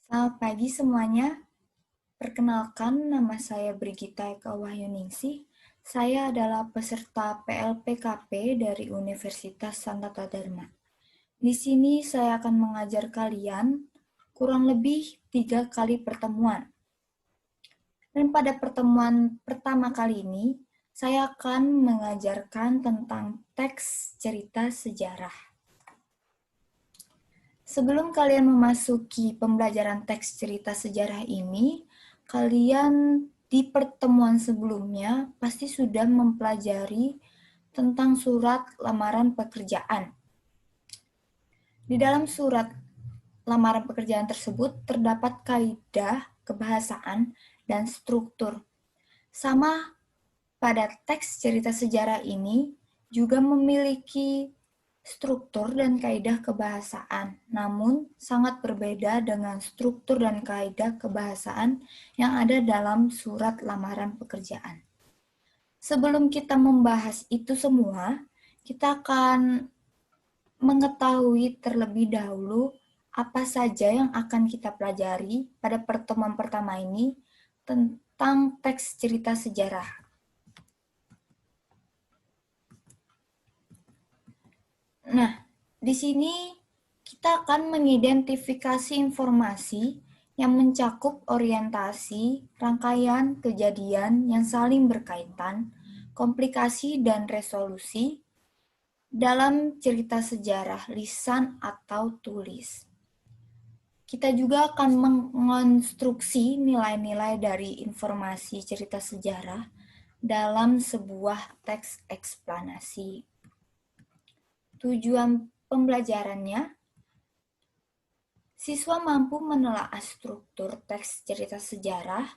Selamat pagi semuanya. Perkenalkan, nama saya Brigita Eka Wahyuningsih. Saya adalah peserta PLPKP dari Universitas Sanata Dharma. Di sini saya akan mengajar kalian kurang lebih 3 kali pertemuan. Dan pada pertemuan pertama kali ini, saya akan mengajarkan tentang teks cerita sejarah. Sebelum kalian memasuki pembelajaran teks cerita sejarah ini, kalian di pertemuan sebelumnya pasti sudah mempelajari tentang surat lamaran pekerjaan. Di dalam surat lamaran pekerjaan tersebut terdapat kaidah, kebahasaan, dan struktur. Sama pada teks cerita sejarah ini juga memiliki struktur dan kaidah kebahasaan, namun sangat berbeda dengan struktur dan kaidah kebahasaan yang ada dalam surat lamaran pekerjaan. Sebelum kita membahas itu semua, kita akan mengetahui terlebih dahulu apa saja yang akan kita pelajari pada pertemuan pertama ini tentang teks cerita sejarah. Nah, di sini kita akan mengidentifikasi informasi yang mencakup orientasi, rangkaian kejadian yang saling berkaitan, komplikasi dan resolusi dalam cerita sejarah lisan atau tulis. Kita juga akan mengonstruksi nilai-nilai dari informasi cerita sejarah dalam sebuah teks eksplanasi. Tujuan pembelajarannya, siswa mampu menelaah struktur teks cerita sejarah,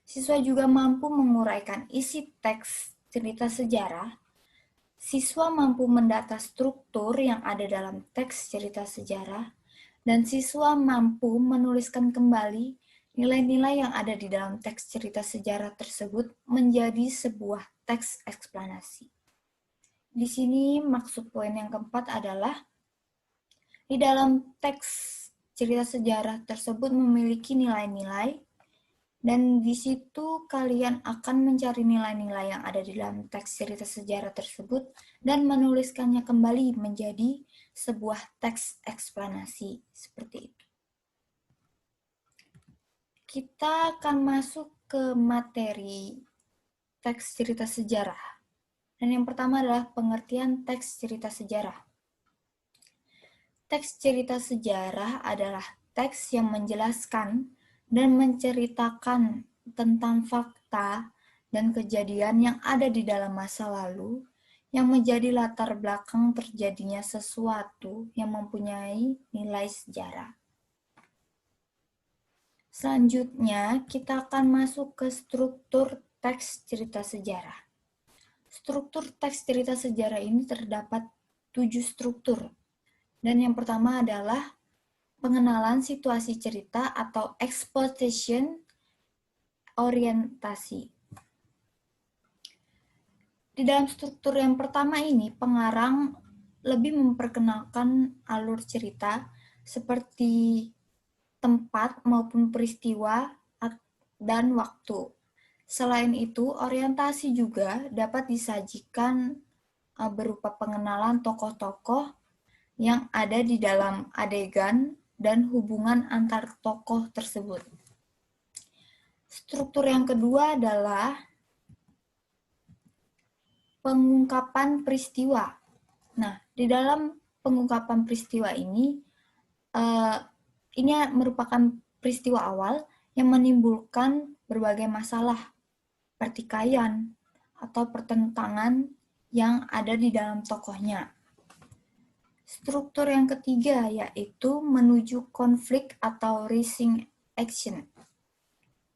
siswa juga mampu menguraikan isi teks cerita sejarah, siswa mampu mendata struktur yang ada dalam teks cerita sejarah, dan siswa mampu menuliskan kembali nilai-nilai yang ada di dalam teks cerita sejarah tersebut menjadi sebuah teks eksplanasi. Di sini maksud poin yang keempat adalah di dalam teks cerita sejarah tersebut memiliki nilai-nilai dan di situ kalian akan mencari nilai-nilai yang ada di dalam teks cerita sejarah tersebut dan menuliskannya kembali menjadi sebuah teks eksplanasi seperti itu. Kita akan masuk ke materi teks cerita sejarah. Dan yang pertama adalah pengertian teks cerita sejarah. Teks cerita sejarah adalah teks yang menjelaskan dan menceritakan tentang fakta dan kejadian yang ada di dalam masa lalu yang menjadi latar belakang terjadinya sesuatu yang mempunyai nilai sejarah. Selanjutnya, kita akan masuk ke struktur teks cerita sejarah. Struktur teks cerita sejarah ini terdapat 7 struktur. Dan yang pertama adalah pengenalan situasi cerita atau exposition orientasi. Di dalam struktur yang pertama ini, pengarang lebih memperkenalkan alur cerita seperti tempat maupun peristiwa dan waktu. Selain itu, orientasi juga dapat disajikan berupa pengenalan tokoh-tokoh yang ada di dalam adegan dan hubungan antar tokoh tersebut. Struktur yang kedua adalah pengungkapan peristiwa. Nah, di dalam pengungkapan peristiwa ini merupakan peristiwa awal yang menimbulkan berbagai masalah pertikaian atau pertentangan yang ada di dalam tokohnya. Struktur yang ketiga yaitu menuju konflik atau rising action.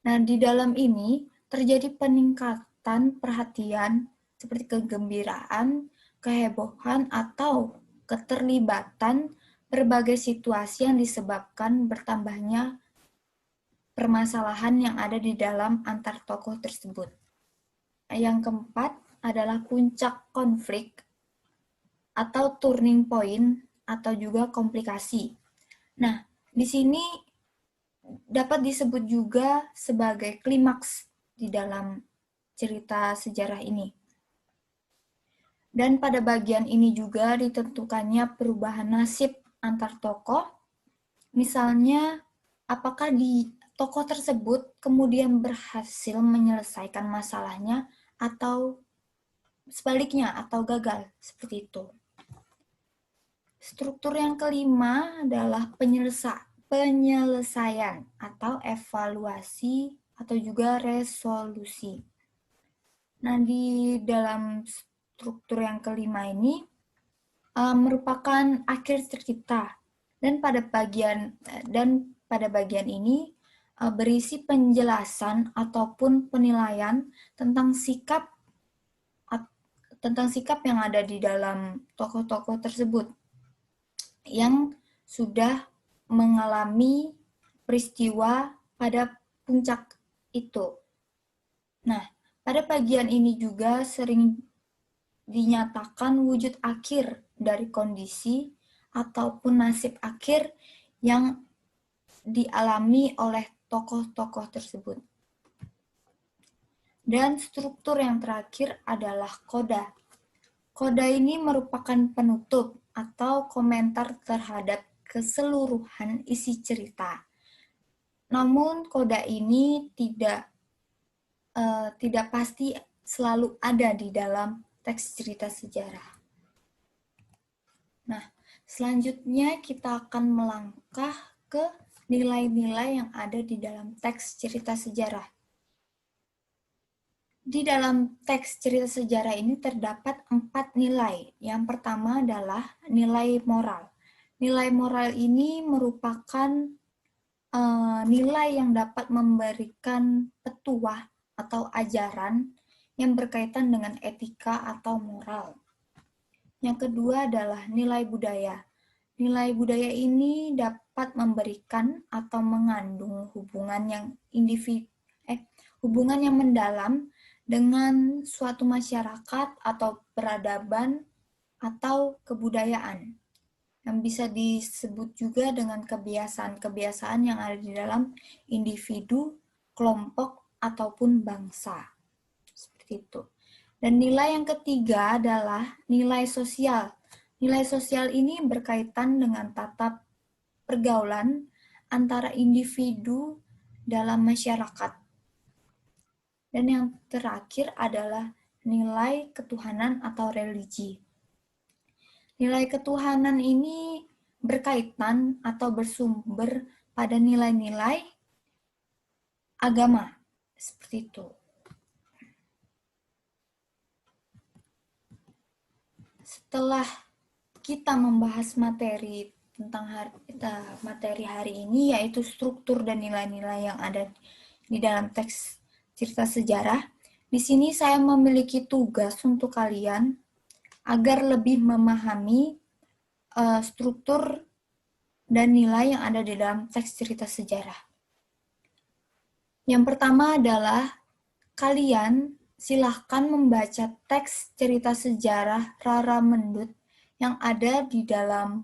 Nah, di dalam ini terjadi peningkatan perhatian seperti kegembiraan, kehebohan, atau keterlibatan berbagai situasi yang disebabkan bertambahnya permasalahan yang ada di dalam antar tokoh tersebut. Yang keempat adalah puncak konflik atau turning point atau juga komplikasi. Nah, di sini dapat disebut juga sebagai klimaks di dalam cerita sejarah ini. Dan pada bagian ini juga ditentukannya perubahan nasib antar tokoh. Misalnya, apakah di tokoh tersebut kemudian berhasil menyelesaikan masalahnya atau sebaliknya, atau gagal, seperti itu. Struktur yang kelima adalah penyelesaian atau evaluasi atau juga resolusi. Nah, di dalam struktur yang kelima ini merupakan akhir cerita dan pada bagian ini berisi penjelasan ataupun penilaian tentang sikap yang ada di dalam tokoh-tokoh tersebut yang sudah mengalami peristiwa pada puncak itu. Nah, pada bagian ini juga sering dinyatakan wujud akhir dari kondisi ataupun nasib akhir yang dialami oleh tokoh-tokoh tersebut. Dan struktur yang terakhir adalah koda. Koda ini merupakan penutup atau komentar terhadap keseluruhan isi cerita. Namun koda ini tidak pasti selalu ada di dalam teks cerita sejarah. Nah, selanjutnya kita akan melangkah ke nilai-nilai yang ada di dalam teks cerita sejarah. Di dalam teks cerita sejarah ini terdapat 4 nilai. Yang pertama adalah nilai moral. Nilai moral ini merupakan nilai yang dapat memberikan petuah atau ajaran yang berkaitan dengan etika atau moral. Yang kedua adalah nilai budaya. Nilai budaya ini dapat memberikan atau mengandung hubungan yang mendalam dengan suatu masyarakat atau peradaban atau kebudayaan, yang bisa disebut juga dengan kebiasaan-kebiasaan yang ada di dalam individu, kelompok, ataupun bangsa. Seperti itu. Dan nilai yang ketiga adalah nilai sosial. Nilai sosial ini berkaitan dengan tata pergaulan antara individu dalam masyarakat. Dan yang terakhir adalah nilai ketuhanan atau religi. Nilai ketuhanan ini berkaitan atau bersumber pada nilai-nilai agama. Seperti itu. Setelah kita membahas materi tentang materi hari ini, yaitu struktur dan nilai-nilai yang ada di dalam teks cerita sejarah, di sini saya memiliki tugas untuk kalian agar lebih memahami struktur dan nilai yang ada di dalam teks cerita sejarah. Yang pertama adalah kalian silahkan membaca teks cerita sejarah Rara Mendut yang ada di dalam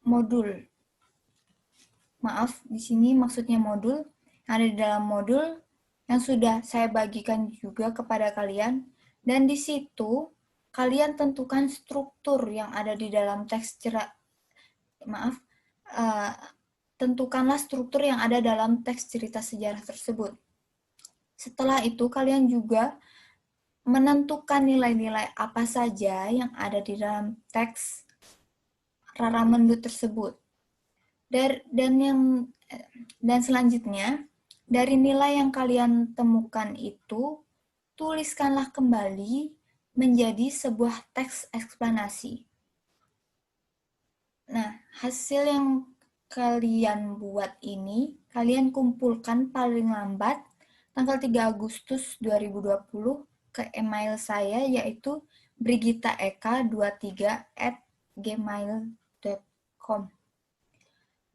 modul. Maaf, di sini maksudnya modul yang ada di dalam modul yang sudah saya bagikan juga kepada kalian. Dan di situ kalian tentukan struktur yang ada di dalam teks tentukanlah struktur yang ada dalam teks cerita sejarah tersebut. Setelah itu, kalian juga menentukan nilai-nilai apa saja yang ada di dalam teks Rara Mendut tersebut. Dan selanjutnya, dari nilai yang kalian temukan itu, tuliskanlah kembali menjadi sebuah teks eksplanasi. Nah, hasil yang kalian buat ini, kalian kumpulkan paling lambat tanggal 3 Agustus 2020 ke email saya, yaitu brigitaeka23@gmail.com.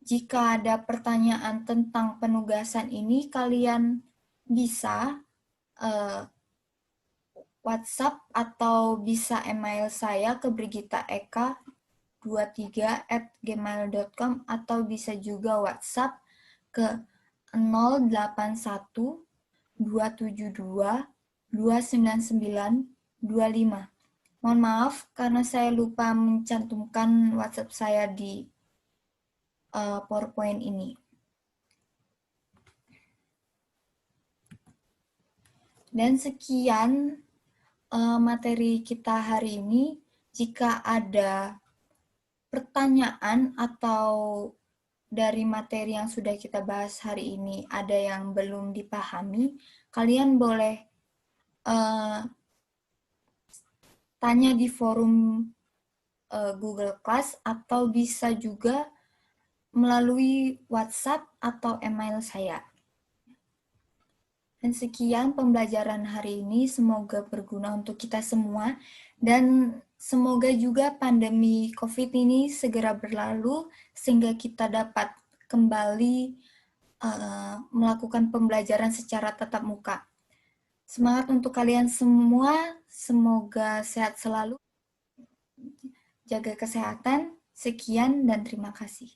Jika ada pertanyaan tentang penugasan ini, kalian bisa WhatsApp atau bisa email saya ke brigitaeka 23@gmail.com atau bisa juga WhatsApp ke 081 272 299 25. Mohon maaf karena saya lupa mencantumkan WhatsApp saya di PowerPoint ini. Dan sekian materi kita hari ini. Jika ada pertanyaan atau dari materi yang sudah kita bahas hari ini ada yang belum dipahami, kalian boleh tanya di forum Google Class atau bisa juga melalui WhatsApp atau email saya. Dan sekian pembelajaran hari ini, semoga berguna untuk kita semua dan semoga juga pandemi COVID ini segera berlalu sehingga kita dapat kembali melakukan pembelajaran secara tatap muka. Semangat untuk kalian semua, semoga sehat selalu, jaga kesehatan, sekian dan terima kasih.